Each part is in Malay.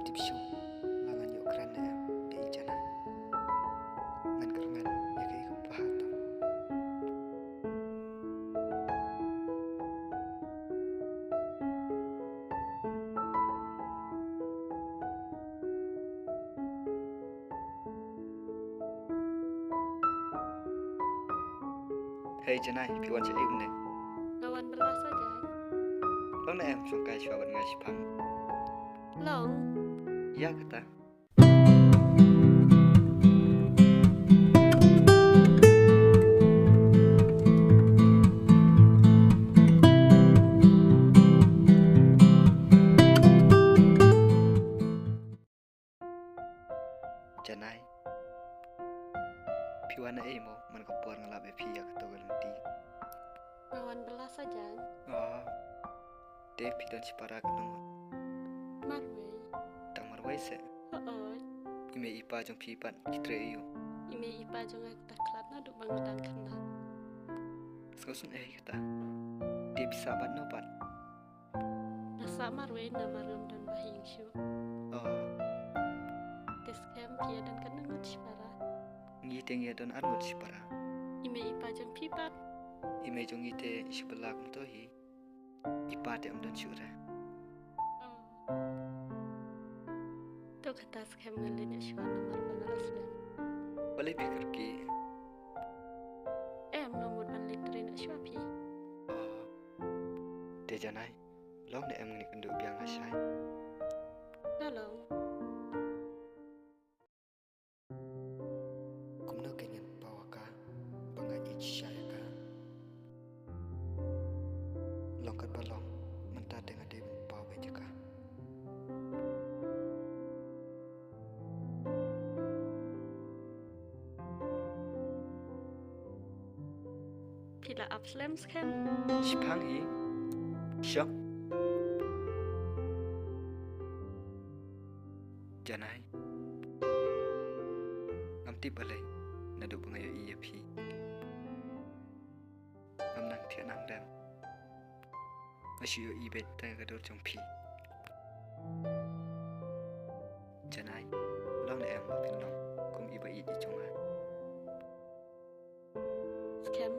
tiếp xúc là ngành nhựa kran này để ý cho này ngành cơ men ya cái không phá tao hey cho nàyพี่วันจะอิ่มเนี่ย Lawan belas saja. แล้วนะช่วงใกล้ช่วงวันงานชิพัง Long. ya kata cho nàyพี่วันนะmoมันก็ปวดngelabeพี่ya kata galanti Lawan belas saja. oh dehพี่dan si para kenong Marway. tang marwai se Oh. ime ipa jongพี่pan kitre iyo Ime ipa jangan kita kelat na duk bangudan kena. skosun kata dia bisa ban no pan Nasa marway na marum dan bahing syu. oh Tes kem pia dan kena ngut para. ngi teng ya don armut si para Ime ipa jang pipat. ime jong ite si belak to hi ipa te am don syura Oh. Tu kata skem ngelin syu na marban alaslam. boleh pikir ki Nomor ban literin syu api. oh dia janai long de em ni kendu biang asai Lalong. kumno kenyan pawaka bangai syaya ka longkat balong mentah dengan dia pawe jeka Pila abslam skem. Sipang hi syok janai ngamti balai nadu bangayo iya phi nang thia nang dam ashiyo ibet ta gador jong phi janai long le em pin long kum iba i chonga Skem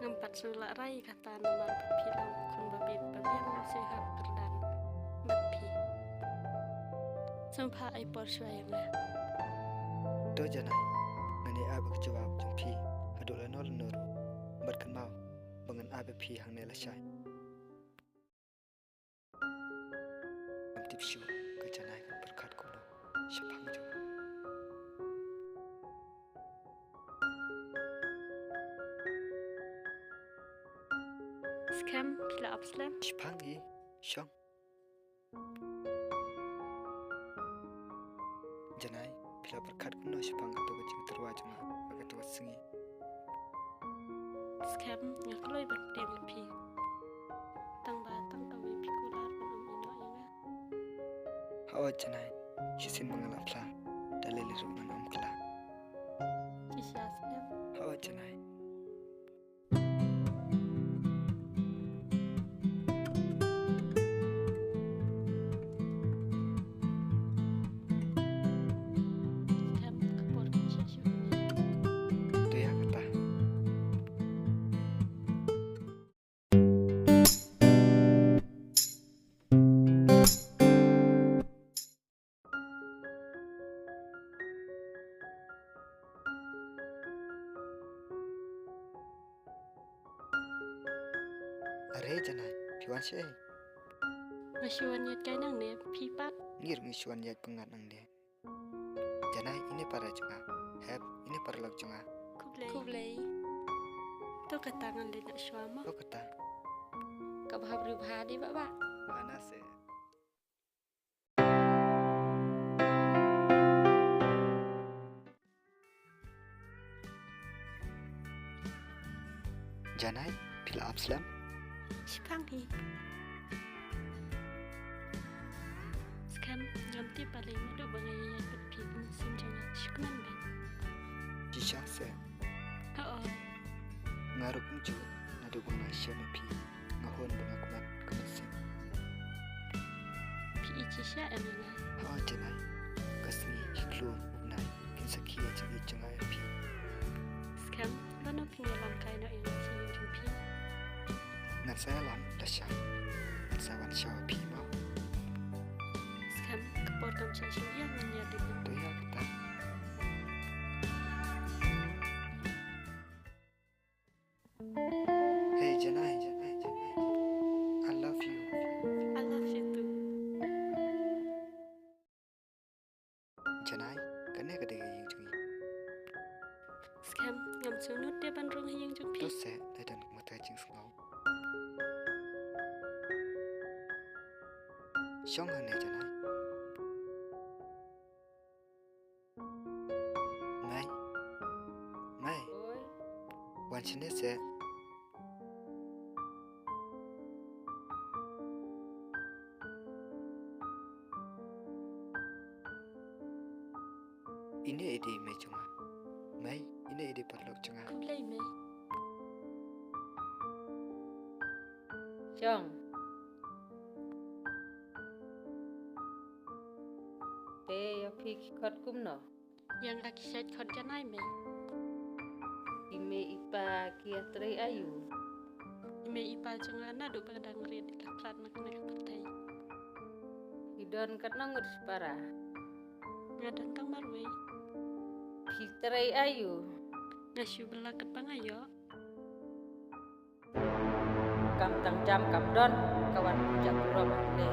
ngempat sulak rai kata nama pilang kun babit babian sehat kerdan matpi. Sampai ai por yang lah. do janai ngani abak jawab jong phi adola nol nor barkan mau bangan abe phi hang ne la shai am tip shu ka janai kan berkat ko no shapang jo Skem pila abslam. shapang hi shong janai bila berkat ko no shapang to ka jing terwa jonga ka to singi Skem ngakloi bertiang lepi. Tang batang kami pikular penam ino yang lah. hawa janai shisin mangala pla dalele ru manam kala Cisya skem. hawa janai Skem kepor cisya syuhnya. to ya kata are janai piwan se Masyuan yat kay nang ne pipat. ngir ngisuan yak pengat nang de janai ini para jonga heb ini para lak jonga Kublai. Tu ketangan le nak syuama. to kata Kabah berubah di baba. mana se janai pila abslam Sipang hi. Skem ganti paling ada bangayan berpi musim jangan syuknan ben. jisha se Oh. ngaruk unju nadu bang syame pi ngahon bang akumat kemasin Pi icisya emang. Ha janai kasni iklu ubnai kinsakia jangi jangai api. Sekarang lo pinggalan kain yang cium jumpi. Ngan saya lam dasar. Ngan sawan syau api mau. Sekarang keportam cium yang menjadi Tu ya kata. Hey janai. I love you. I love you too. Janai, kene kade yang jangi. Sekarang ngam sunut dia bandrung yang jumpi. Tu se dan mata jing sengau. Syong hane janai. Mai. Oi, Wan chine se. Ini ide me chunga. Mai, ini ide parlok chunga. Kulai me. Chong. Pe ya phi khot kum no. Yang lagi saya khot janai me. Ime ipa kia trei ayu. Ime ipa jangan nadu pada ngeri di kaprat nak patai. Hidon kat nongut para. Ngadang kang marwe. Phi trei ayu. Ngasyu belakat bangayo. Kam tang jam kam don kawan pujak pura mande.